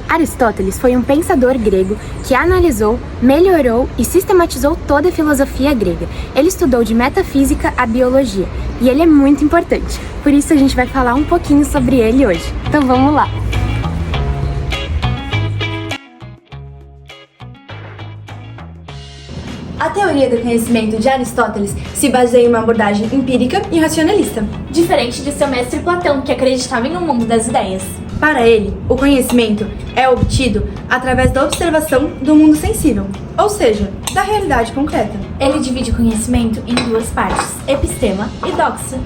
Aristóteles foi um pensador grego que analisou, melhorou e sistematizou toda a filosofia grega. Ele estudou de metafísica a biologia e ele é muito importante. Por isso a gente vai falar um pouquinho sobre ele hoje. Então vamos lá! A teoria do conhecimento de Aristóteles se baseia em uma abordagem empírica e racionalista. Diferente de seu mestre Platão, que acreditava em um mundo das ideias. Para ele, o conhecimento é obtido através da observação do mundo sensível, ou seja, da realidade concreta. Ele divide o conhecimento em duas partes, epistema e doxa.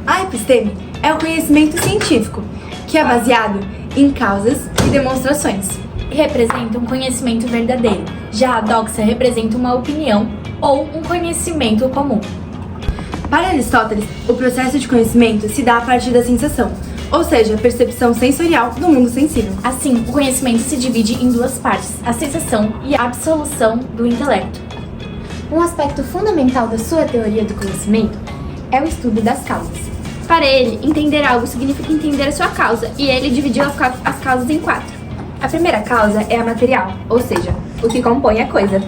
A episteme é o conhecimento científico, que é baseado em causas e demonstrações. E representa um conhecimento verdadeiro. Já a doxa representa uma opinião ou um conhecimento comum. Para Aristóteles, o processo de conhecimento se dá a partir da sensação, ou seja, a percepção sensorial do mundo sensível. Assim, o conhecimento se divide em duas partes, a sensação e a absolução do intelecto. Um aspecto fundamental da sua teoria do conhecimento é o estudo das causas. Para ele, entender algo significa entender a sua causa, e ele dividiu as causas em 4. A primeira causa é a material, ou seja, o que compõe a coisa.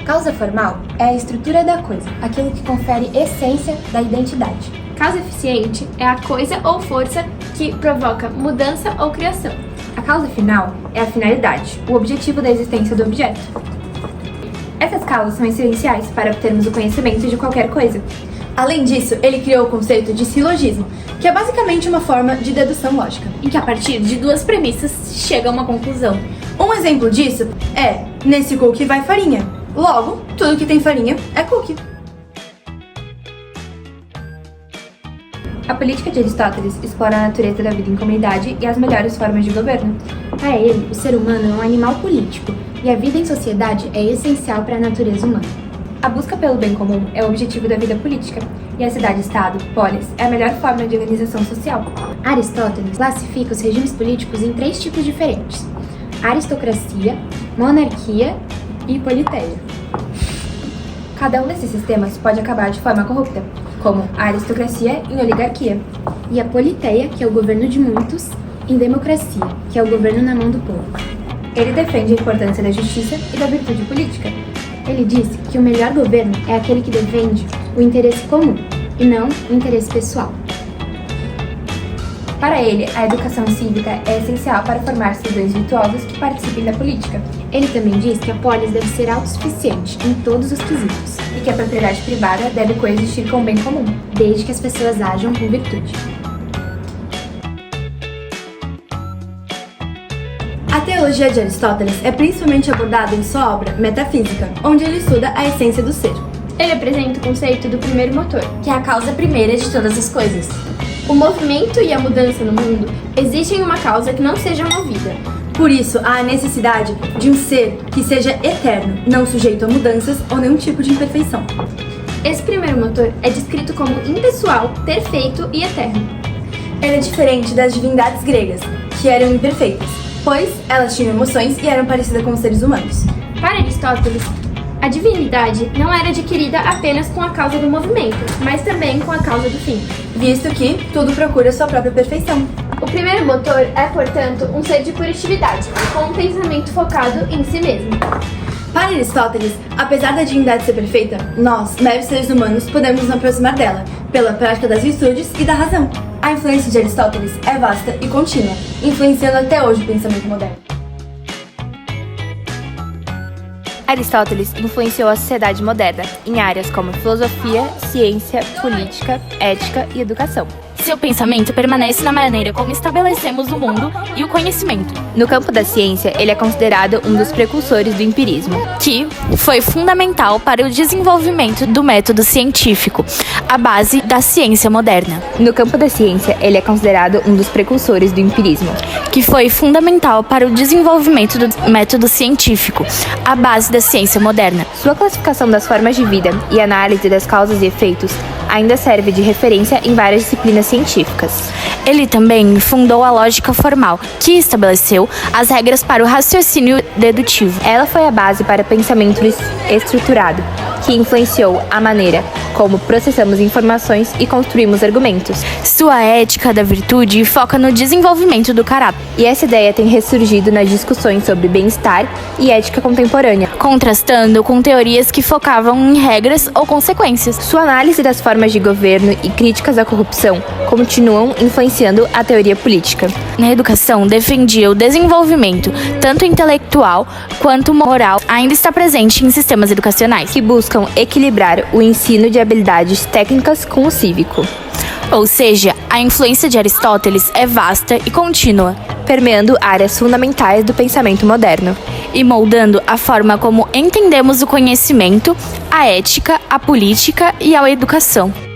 Causa formal é a estrutura da coisa, aquilo que confere essência da identidade. Causa eficiente é a coisa ou força que provoca mudança ou criação. A causa final é a finalidade, o objetivo da existência do objeto. Essas causas são essenciais para obtermos o conhecimento de qualquer coisa. Além disso, ele criou o conceito de silogismo, que é basicamente uma forma de dedução lógica. Em que a partir de duas premissas se chega a uma conclusão. Um exemplo disso é, nesse cookie vai farinha. Logo, tudo que tem farinha é cookie. A política de Aristóteles explora a natureza da vida em comunidade e as melhores formas de governo. Para ele, o ser humano é um animal político e a vida em sociedade é essencial para a natureza humana. A busca pelo bem comum é o objetivo da vida política, e a cidade-estado, polis, é a melhor forma de organização social. Aristóteles classifica os regimes políticos em 3 tipos diferentes: aristocracia, monarquia e politeia. Cada um desses sistemas pode acabar de forma corrupta, como a aristocracia em oligarquia. E a politeia, que é o governo de muitos, em democracia, que é o governo na mão do povo. Ele defende a importância da justiça e da virtude política. Ele disse que o melhor governo é aquele que defende o interesse comum e não o interesse pessoal. Para ele, a educação cívica é essencial para formar cidadãos virtuosos que participem da política. Ele também diz que a polis deve ser autossuficiente em todos os quesitos e que a propriedade privada deve coexistir com o bem comum, desde que as pessoas ajam com virtude. A teologia de Aristóteles é principalmente abordada em sua obra Metafísica, onde ele estuda a essência do ser. Ele apresenta o conceito do primeiro motor, que é a causa primeira de todas as coisas. O movimento e a mudança no mundo exigem uma causa que não seja movida. Por isso, há a necessidade de um ser que seja eterno, não sujeito a mudanças ou nenhum tipo de imperfeição. Esse primeiro motor é descrito como impessoal, perfeito e eterno. Ele é diferente das divindades gregas, que eram imperfeitas, pois elas tinham emoções e eram parecidas com os seres humanos. Para Aristóteles, a divinidade não era adquirida apenas com a causa do movimento, mas também com a causa do fim, visto que tudo procura sua própria perfeição. O primeiro motor é, portanto, um ser de puritividade, com um pensamento focado em si mesmo. Para Aristóteles, apesar da divindade ser perfeita, nós, meros seres humanos, podemos nos aproximar dela, pela prática das virtudes e da razão. A influência de Aristóteles é vasta e contínua, influenciando até hoje o pensamento moderno. Aristóteles influenciou a sociedade moderna em áreas como filosofia, ciência, política, ética e educação. Seu pensamento permanece na maneira como estabelecemos o mundo e o conhecimento. No campo da ciência, ele é considerado um dos precursores do empirismo, que foi fundamental para o desenvolvimento do método científico, a base da ciência moderna. No campo da ciência, ele é considerado um dos precursores do empirismo, que foi fundamental para o desenvolvimento do método científico, a base da ciência moderna. Sua classificação das formas de vida e análise das causas e efeitos ainda serve de referência em várias disciplinas científicas. Ele também fundou a lógica formal, que estabeleceu as regras para o raciocínio dedutivo. Ela foi a base para o pensamento estruturado, que influenciou a maneira como processamos informações e construímos argumentos. Sua ética da virtude foca no desenvolvimento do caráter, E essa ideia tem ressurgido nas discussões sobre bem-estar e ética contemporânea. contrastando com teorias que focavam em regras ou consequências. Sua análise das formas de governo e críticas à corrupção continuam influenciando a teoria política. Na educação, defendia o desenvolvimento, tanto intelectual quanto moral, ainda está presente em sistemas educacionais. Que buscam equilibrar o ensino de habilidades técnicas com o cívico, Ou seja, a influência de Aristóteles é vasta e contínua, permeando áreas fundamentais do pensamento moderno. e moldando a forma como entendemos o conhecimento, a ética, a política e a educação.